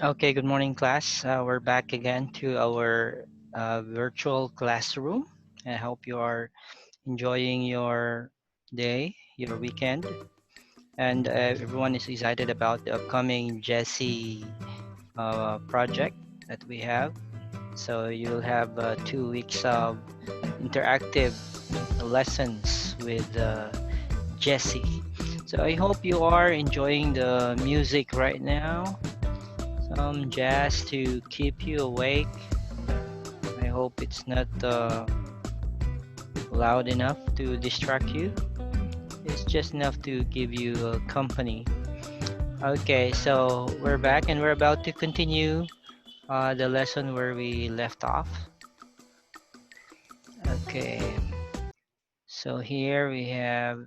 Okay, good morning, class. We're back again to our virtual classroom. I hope you are enjoying your day, your weekend, and everyone is excited about the upcoming Jesse project that we have. So you'll have 2 weeks of interactive lessons with Jesse. So I hope you are enjoying the music right now. Some jazz to keep you awake. I hope it's not loud enough to distract you. It's just enough to give you company. Okay, so we're back and we're about to continue the lesson where we left off. Okay, so here we have,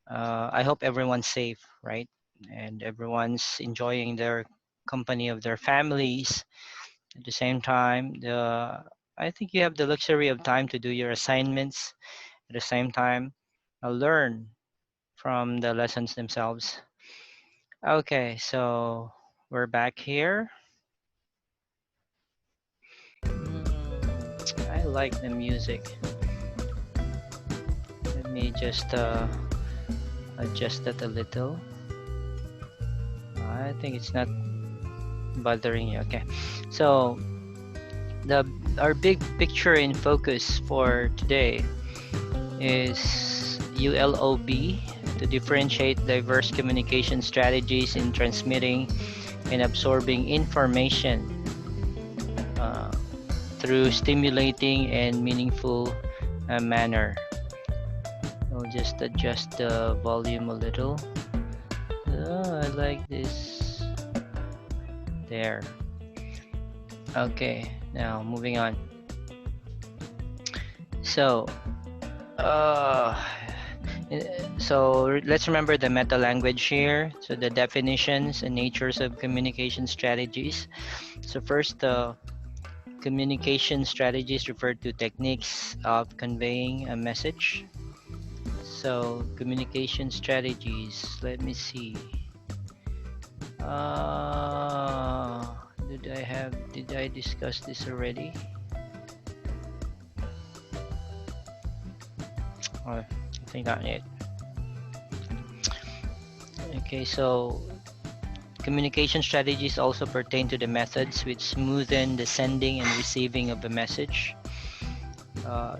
I hope everyone's safe, right? And everyone's enjoying their company of their families. At the same time, I think you have the luxury of time to do your assignments. At the same time, learn from the lessons themselves. Okay, so we're back here. I like the music. Let me just adjust that a little. I think it's not bothering you. Okay, so the our big picture in focus for today is ULOB, to differentiate diverse communication strategies in transmitting and absorbing information uh, through stimulating and meaningful manner. I'll just adjust the volume a little. I like this. There. Okay, now moving on. So, uh, let's remember the meta language here. So the definitions and natures of communication strategies. So first, communication strategies refer to techniques of conveying a message. So communication strategies, let me see. Did I discuss this already? Oh, I think not yet. Okay, so communication strategies also pertain to the methods which smoothen the sending and receiving of a message.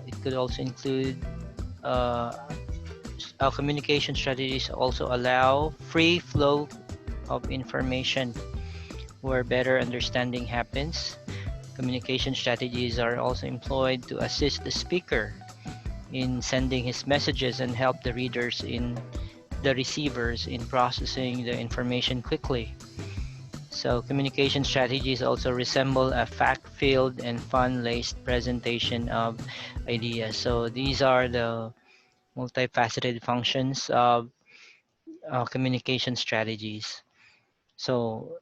It could also include our communication strategies also allow free flow of information where better understanding happens. Communication strategies are also employed to assist the speaker in sending his messages and help the receivers in processing the information quickly. So communication strategies also resemble a fact-filled and fun-laced presentation of ideas. So these are the multifaceted functions of communication strategies. So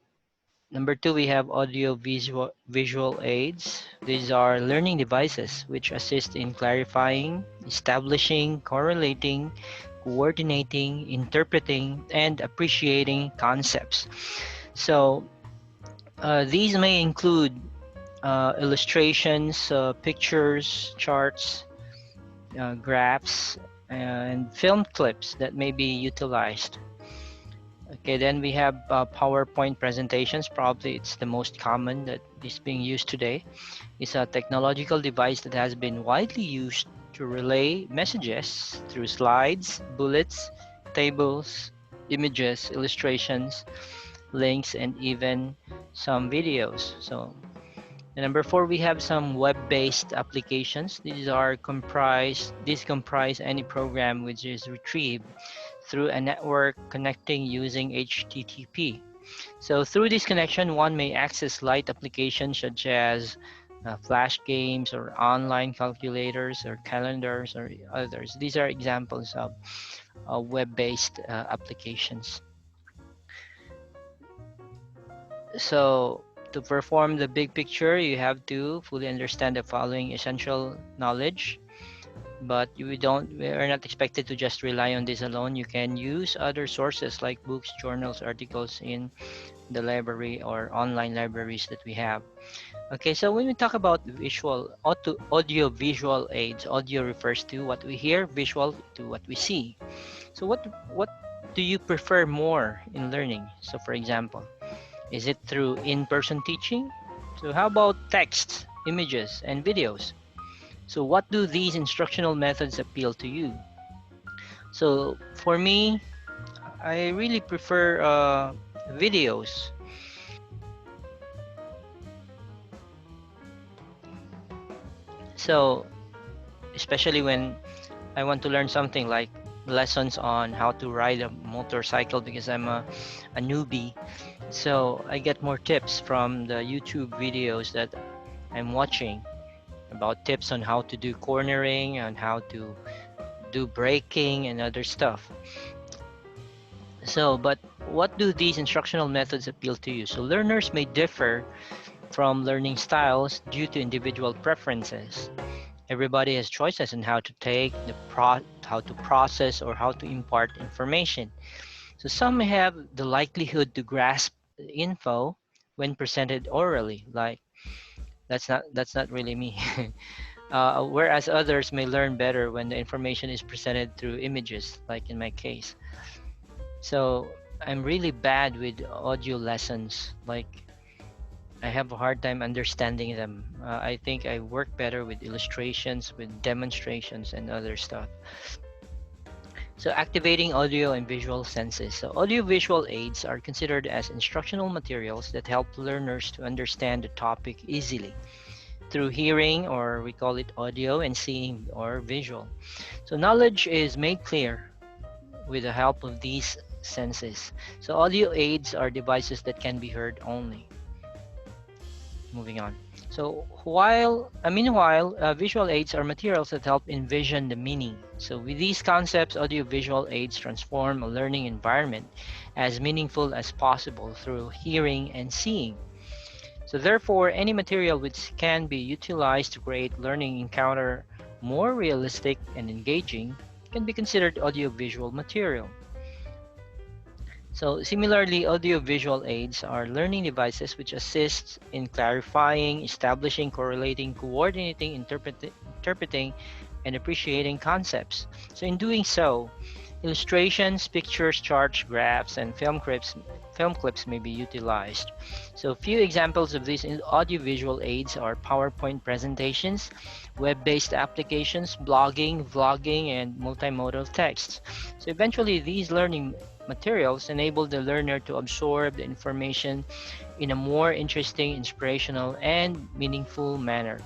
number two, we have audio visual aids. These are learning devices which assist in clarifying, establishing, correlating, coordinating, interpreting, and appreciating concepts. So these may include illustrations, pictures, charts, graphs, and film clips that may be utilized. Okay, then we have PowerPoint presentations. Probably it's the most common that is being used today. It's a technological device that has been widely used to relay messages through slides, bullets, tables, images, illustrations, links, and even some videos. So number four, we have some web-based applications. These comprise any program which is retrieved through a network connecting using HTTP. So through this connection, one may access light applications such as flash games or online calculators or calendars or others. These are examples of web-based applications. So to perform the big picture, you have to fully understand the following essential knowledge. but we are not expected to just rely on this alone. You can use other sources like books, journals, articles in the library or online libraries that we have. Okay, so when we talk about audio visual aids, audio refers to what we hear, visual to what we see. So what do you prefer more in learning? So for example, is it through in-person teaching? So how about text, images, and videos? So what do these instructional methods appeal to you? So for me, I really prefer videos. So especially when I want to learn something like lessons on how to ride a motorcycle because I'm a newbie. So I get more tips from the YouTube videos that I'm watching about tips on how to do cornering and how to do braking and other stuff. So, but what do these instructional methods appeal to you? So learners may differ from learning styles due to individual preferences. Everybody has choices on how to take how to process or how to impart information. So some may have the likelihood to grasp the info when presented orally, like that's not really me. Whereas others may learn better when the information is presented through images, like in my case. So I'm really bad with audio lessons. Like I have a hard time understanding them. I think I work better with illustrations, with demonstrations, and other stuff. So activating audio and visual senses. So audio-visual aids are considered as instructional materials that help learners to understand the topic easily through hearing, or we call it audio, and seeing or visual. So knowledge is made clear with the help of these senses. So audio aids are devices that can be heard only. Moving on. So meanwhile, visual aids are materials that help envision the meaning. So with these concepts, audio-visual aids transform a learning environment as meaningful as possible through hearing and seeing. So therefore, any material which can be utilized to create learning encounter more realistic and engaging can be considered audio-visual material. So similarly, audio-visual aids are learning devices which assist in clarifying, establishing, correlating, coordinating, interpreting, and appreciating concepts. So in doing so, illustrations, pictures, charts, graphs, and film clips may be utilized. So a few examples of these audiovisual aids are PowerPoint presentations, web-based applications, blogging, vlogging, and multimodal texts. So eventually, these learning materials enable the learner to absorb the information in a more interesting, inspirational, and meaningful manner.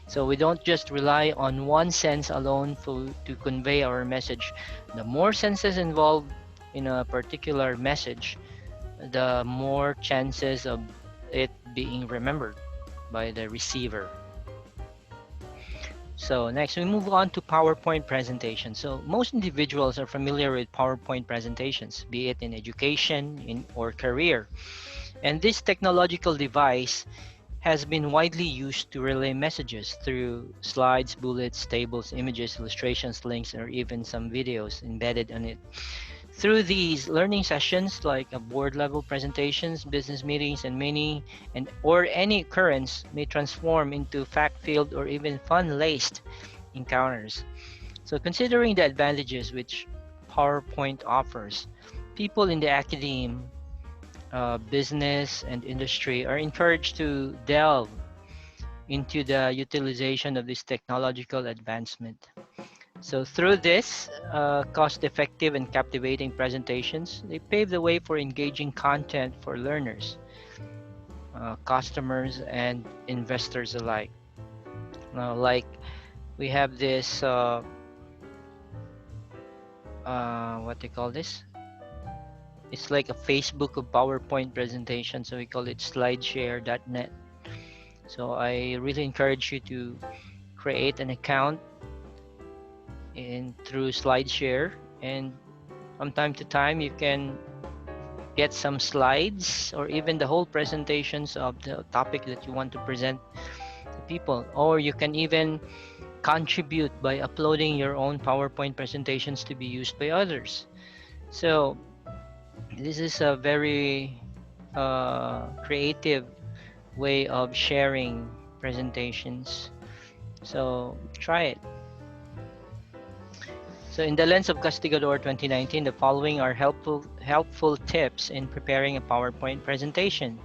So we don't just rely on one sense alone to convey our message. The more senses involved in a particular message, the more chances of it being remembered by the receiver. So next, we move on to PowerPoint presentations. So most individuals are familiar with PowerPoint presentations, be it in education or career. And this technological device has been widely used to relay messages through slides, bullets, tables, images, illustrations, links, or even some videos embedded on it. Through these learning sessions, like board level presentations, business meetings, or any occurrence may transform into fact-filled or even fun-laced encounters. So considering the advantages which PowerPoint offers, people in the academe, business, and industry are encouraged to delve into the utilization of this technological advancement. So through this cost-effective and captivating presentations, they pave the way for engaging content for learners, customers, and investors alike. Like we have this, what they call this? It's like a Facebook of PowerPoint presentation, so we call it slideshare.net. So I really encourage you to create an account through SlideShare, and from time to time you can get some slides or even the whole presentations of the topic that you want to present to people, or you can even contribute by uploading your own PowerPoint presentations to be used by others. So this is a very creative way of sharing presentations. So try it. So in the lens of Castigador 2019, the following are helpful tips in preparing a PowerPoint presentation.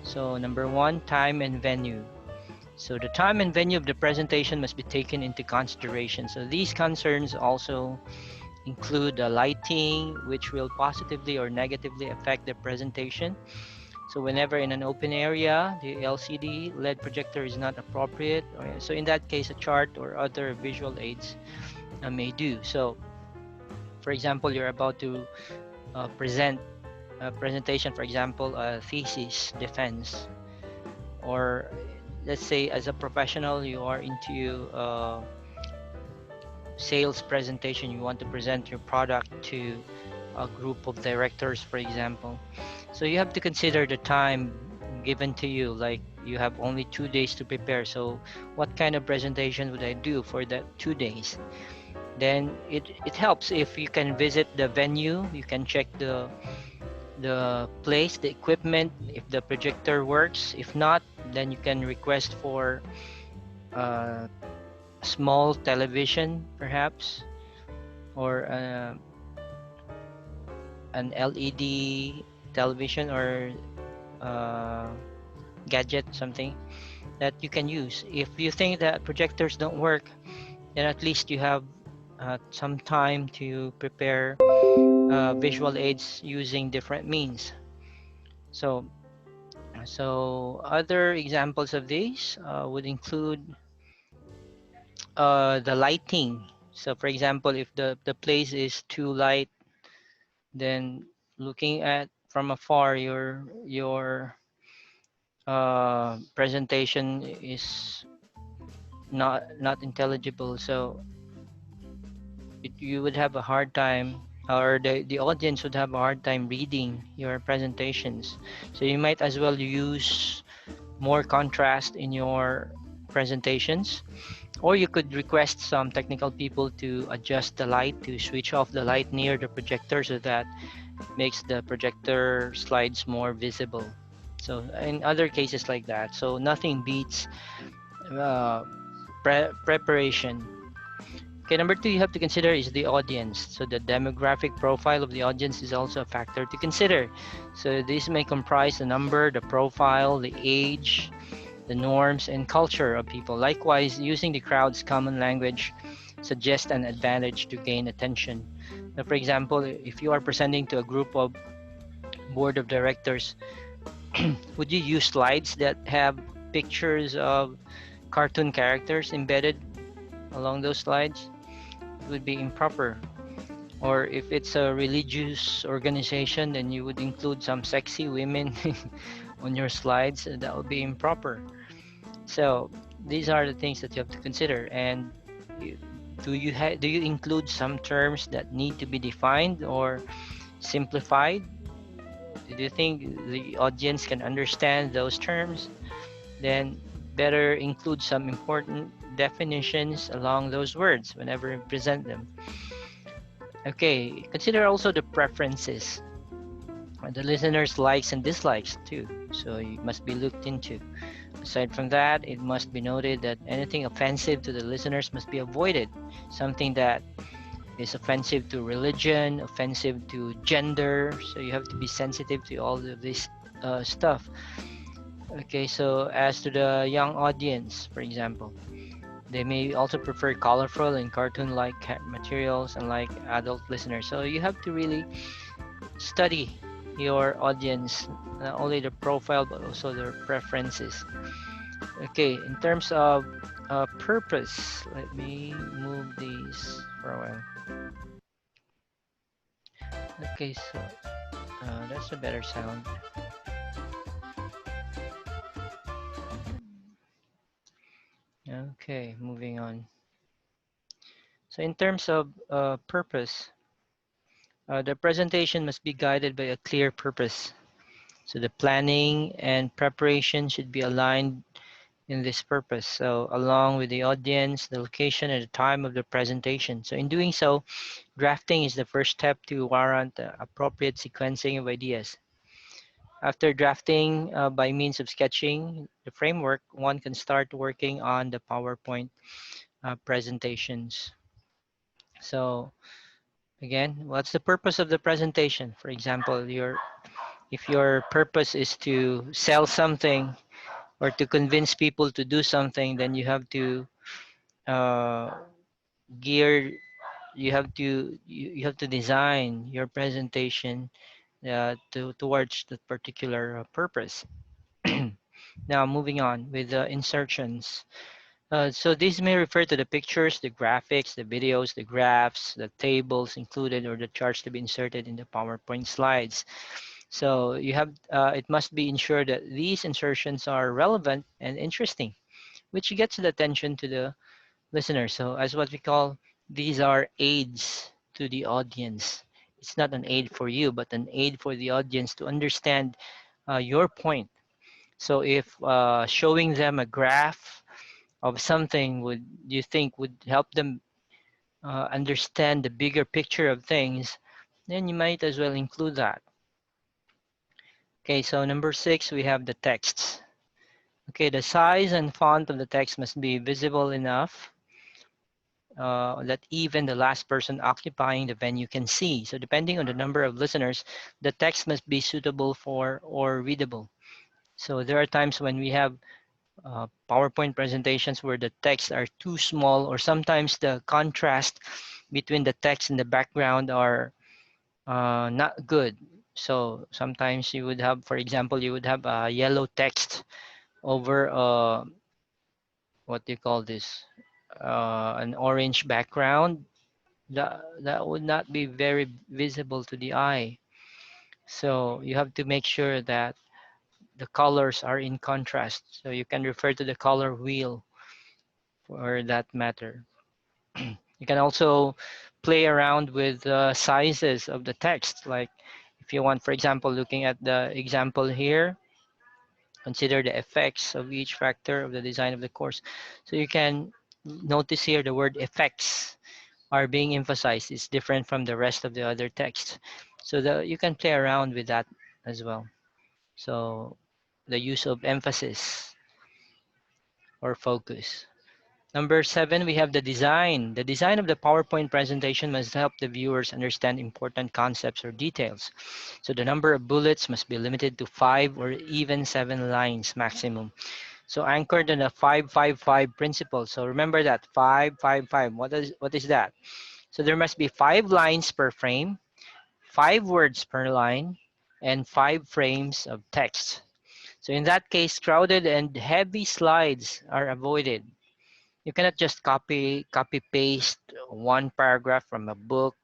So number one, time and venue. So the time and venue of the presentation must be taken into consideration. So these concerns also include the lighting, which will positively or negatively affect the presentation. So whenever in an open area, the LCD LED projector is not appropriate. So in that case, a chart or other visual aids may do. So for example, you're about to present a presentation, for example, a thesis defense, or let's say as a professional, you are into sales presentation, you want to present your product to a group of directors, for example. So you have to consider the time given to you, like you have only 2 days to prepare. So what kind of presentation would I do for that 2 days? Then it helps if you can visit the venue, you can check the place, the equipment, if the projector works. If not, then you can request for a small television perhaps, or an LED television, or gadget, something that you can use. If you think that projectors don't work, then at least you have some time to prepare visual aids using different means. So other examples of these would include the lighting. So for example, if the place is too light, then looking at from afar, your presentation is not intelligible. So you would have a hard time, or the audience would have a hard time reading your presentations. So you might as well use more contrast in your presentations, or you could request some technical people to adjust the light, to switch off the light near the projector, so that makes the projector slides more visible. So in other cases like that, so nothing beats uh, preparation. Okay, number two you have to consider is the audience. So the demographic profile of the audience is also a factor to consider. So this may comprise the number, the profile, the age, the norms and culture of people. Likewise, using the crowd's common language suggests an advantage to gain attention. Now, for example, if you are presenting to a group of board of directors, would you use slides that have pictures of cartoon characters embedded along those slides? It would be improper. Or if it's a religious organization, then you would include some sexy women on your slides. That would be improper. So these are the things that you have to consider. And do you include some terms that need to be defined or simplified? Do you think the audience can understand those terms? Then better include some important definitions along those words whenever you present them. Okay, consider also the preferences, the listener's likes and dislikes too. So it must be looked into. Aside from that, it must be noted that anything offensive to the listeners must be avoided. Something that is offensive to religion, offensive to gender. So you have to be sensitive to all of this stuff. Okay, so as to the young audience, for example, they may also prefer colorful and cartoon-like materials, unlike adult listeners. So you have to really study your audience, not only the profile but also their preferences. Okay, in terms of purpose, let me move these for a while. Okay, so that's a better sound. Okay, moving on. So in terms of purpose, the presentation must be guided by a clear purpose. So the planning and preparation should be aligned in this purpose. So along with the audience, the location, and the time of the presentation. So in doing so, drafting is the first step to warrant appropriate sequencing of ideas. After drafting by means of sketching the framework, one can start working on the PowerPoint presentations. So again, what's the purpose of the presentation? For example, if your purpose is to sell something or to convince people to do something, then you have to uh, gear you have to design your presentation towards that particular purpose. Now moving on with the insertions. So these may refer to the pictures, the graphics, the videos, the graphs, the tables included, or the charts to be inserted in the PowerPoint slides. So it must be ensured that these insertions are relevant and interesting, which gets the attention to the listener. So as what we call, these are aids to the audience. It's not an aid for you, but an aid for the audience to understand your point. So if showing them a graph of something would you think would help them understand the bigger picture of things, then you might as well include that. Okay, so number 6, we have the texts. Okay, the size and font of the text must be visible enough that even the last person occupying the venue can see. So depending on the number of listeners, the text must be suitable for or readable. So there are times when we have PowerPoint presentations where the texts are too small, or sometimes the contrast between the text and the background are not good. So sometimes you would have, for example, you would have a yellow text over what do you call this? An orange background. That would not be very visible to the eye. So you have to make sure that the colors are in contrast. So you can refer to the color wheel for that matter. You can also play around with sizes of the text. Like if you want, for example, looking at the example here, consider the effects of each factor of the design of the course. So you can notice here the word effects are being emphasized. It's different from the rest of the other text. So you can play around with that as well. So the use of emphasis or focus. Number 7, we have the design. The design of the PowerPoint presentation must help the viewers understand important concepts or details. So the number of bullets must be limited to 5 or even 7 lines maximum. So anchored in a 5-5-5 principle. So remember that 5-5-5. What is that? So there must be 5 lines per frame, 5 words per line, and 5 frames of text. So in that case, crowded and heavy slides are avoided. You cannot just copy paste one paragraph from a book,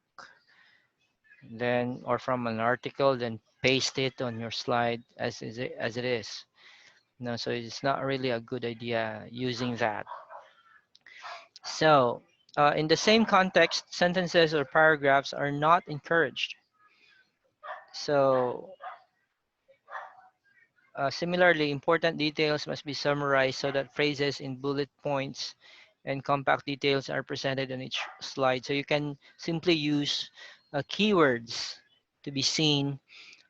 then or from an article, then paste it on your slide as it is. No, so it's not really a good idea using that. So in the same context, sentences or paragraphs are not encouraged. So similarly, important details must be summarized so that phrases in bullet points and compact details are presented on each slide. So you can simply use keywords to be seen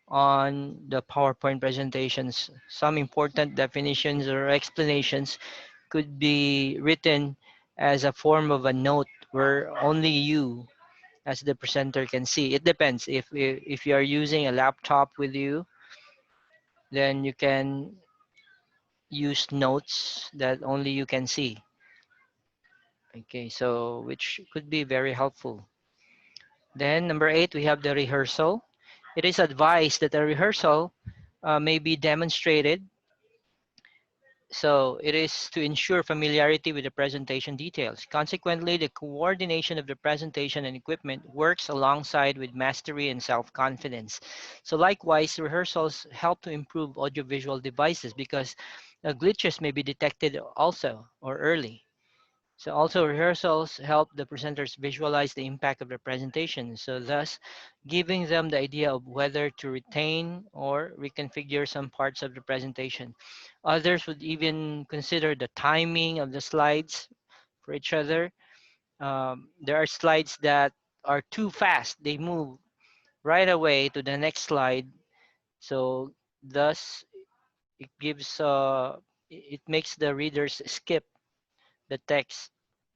on the PowerPoint presentations. Some important definitions or explanations could be written as a form of a note where only you as the presenter can see. It depends. If you are using a laptop with you, then you can use notes that only you can see. Okay, so which could be very helpful. Then number 8, we have the rehearsal. It is advised that a rehearsal may be demonstrated. So it is to ensure familiarity with the presentation details. Consequently, the coordination of the presentation and equipment works alongside with mastery and self-confidence. So likewise, rehearsals help to improve audiovisual devices because glitches may be detected also or early. So also rehearsals help the presenters visualize the impact of the presentation. So thus giving them the idea of whether to retain or reconfigure some parts of the presentation. Others would even consider the timing of the slides for each other. There are slides that are too fast. They move right away to the next slide. So thus it gives it makes the readers skip the text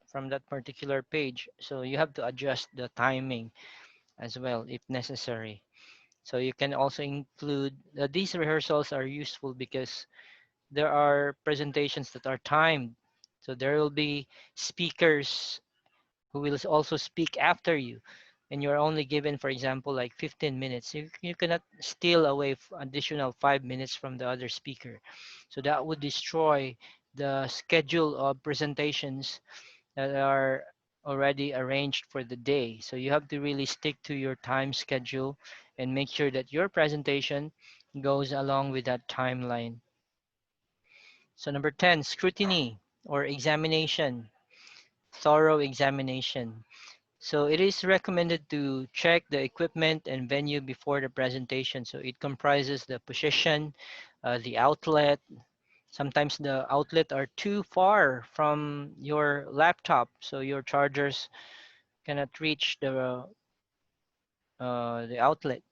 from that particular page. So you have to adjust the timing as well if necessary. So you can also include these rehearsals are useful because there are presentations that are timed. So there will be speakers who will also speak after you. And you're only given, for example, like 15 minutes. You cannot steal away additional 5 minutes from the other speaker. So that would destroy the schedule of presentations that are already arranged for the day. So you have to really stick to your time schedule and make sure that your presentation goes along with that timeline. So number 10, scrutiny or examination, thorough examination. So it is recommended to check the equipment and venue before the presentation. So it comprises the position, the outlet. Sometimes the outlet are too far from your laptop, so your chargers cannot reach the outlet.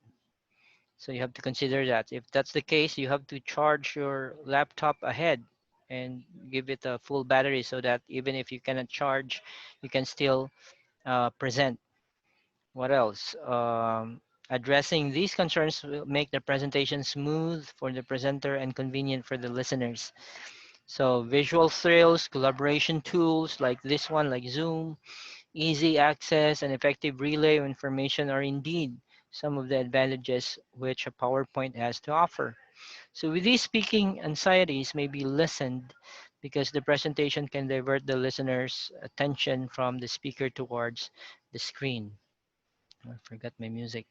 So you have to consider that. If that's the case, you have to charge your laptop ahead and give it a full battery so that even if you cannot charge, you can still present. What else? Addressing these concerns will make the presentation smooth for the presenter and convenient for the listeners. So visual thrills, collaboration tools like this one, like Zoom, easy access and effective relay of information are indeed some of the advantages which a PowerPoint has to offer. So with these speaking anxieties may be lessened because the presentation can divert the listener's attention from the speaker towards the screen. I forgot my music.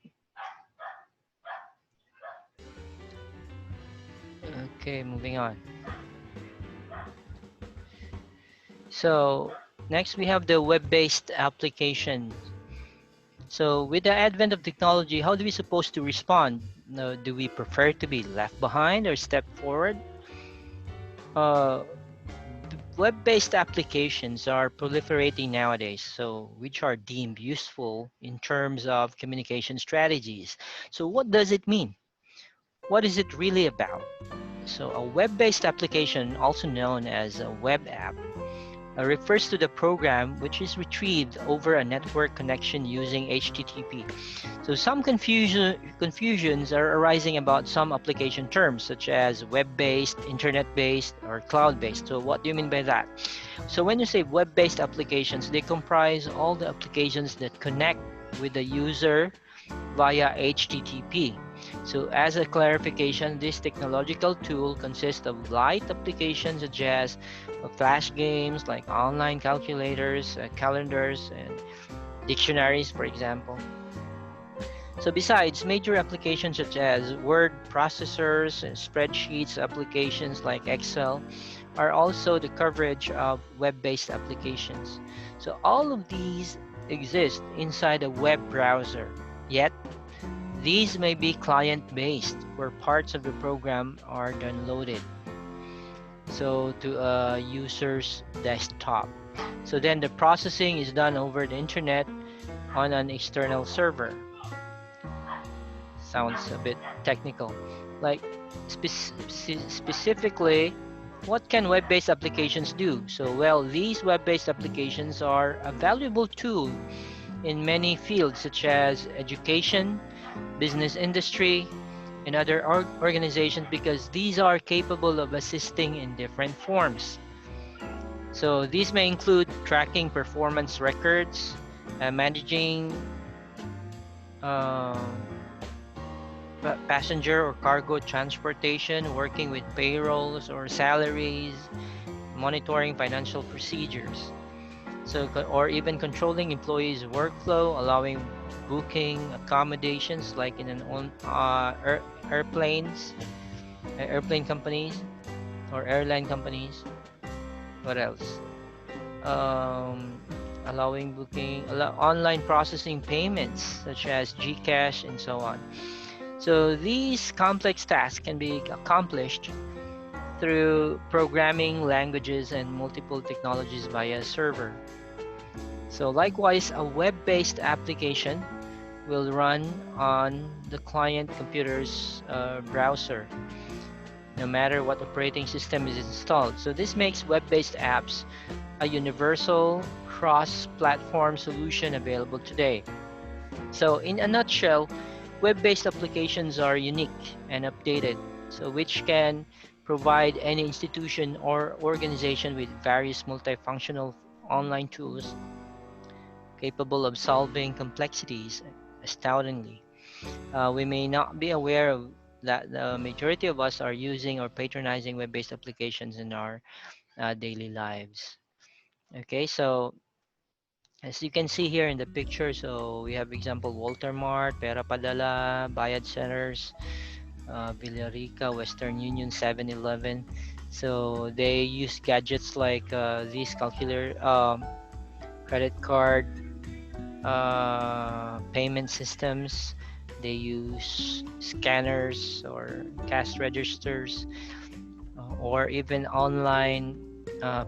Okay, moving on. So next we have the web-based application. So with the advent of technology, how do we supposed to respond? Do we prefer to be left behind or step forward? Uh, Web-based applications are proliferating nowadays, so which are deemed useful in terms of communication strategies. So what does it mean? What is it really about? So a web-based application, also known as a web app, refers to the program which is retrieved over a network connection using HTTP. So some confusions are arising about some application terms such as web-based, internet-based, or cloud-based. So what do you mean by that? So when you say web-based applications, they comprise all the applications that connect with the user via HTTP. So as a clarification, this technological tool consists of light applications such as flash games like online calculators, calendars, and dictionaries, for example. So besides, major applications such as word processors and spreadsheets applications like Excel are also the coverage of web-based applications. So all of these exist inside a web browser, yet these may be client-based, where parts of the program are downloaded so to a user's desktop. So then the processing is done over the internet on an external server. Sounds a bit technical. Like specifically, what can web-based applications do? So well, these web-based applications are a valuable tool in many fields such as education, business industry, and other organizations because these are capable of assisting in different forms. So these may include tracking performance records, managing uh, passenger or cargo transportation, working with payrolls or salaries, monitoring financial procedures. So, or even controlling employees' workflow, allowing booking accommodations like in an airplanes, airplane companies or airline companies. What else? um, allowing booking, online processing payments such as Gcash and so on. So these complex tasks can be accomplished through programming languages and multiple technologies via server. So likewise, a web-based application will run on the client computer's browser, no matter what operating system is installed. So this makes web-based apps a universal cross-platform solution available today. So in a nutshell, web-based applications are unique and updated, so which can provide any institution or organization with various multifunctional online tools capable of solving complexities astoundingly. We may not be aware of that the majority of us are using or patronizing web-based applications in our daily lives. Okay, so as you can see here in the picture, so we have example Walter Mart, Pera Padala, Bayad Centers, Villarica, Western Union, 7-Eleven. So they use gadgets like these calculator, credit card, payment systems. They use scanners or cash registers, or even online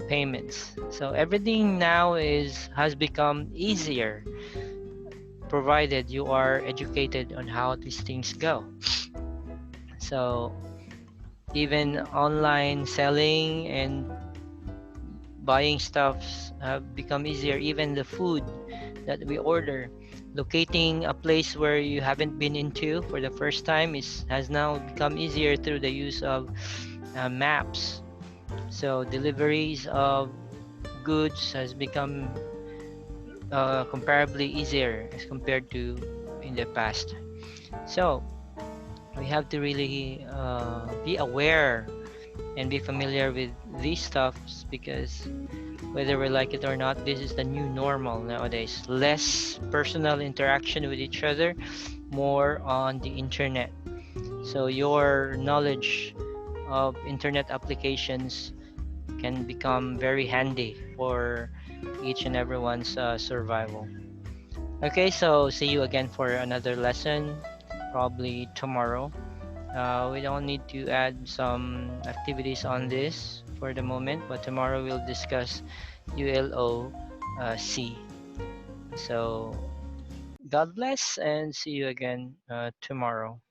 payments. So everything now has become easier, provided you are educated on how these things go. So even online selling and buying stuffs have become easier. Even the food that we order, locating a place where you haven't been into for the first time has now become easier through the use of maps. So deliveries of goods has become comparably easier as compared to in the past. So we have to really be aware and be familiar with these stuffs, because whether we like it or not, this is the new normal nowadays. Less personal interaction with each other, more on the internet. So your knowledge of internet applications can become very handy for each and everyone's survival. Okay, so see you again for another lesson, probably tomorrow. We don't need to add some activities on this for the moment, but tomorrow we'll discuss ULO C. So God bless and see you again tomorrow.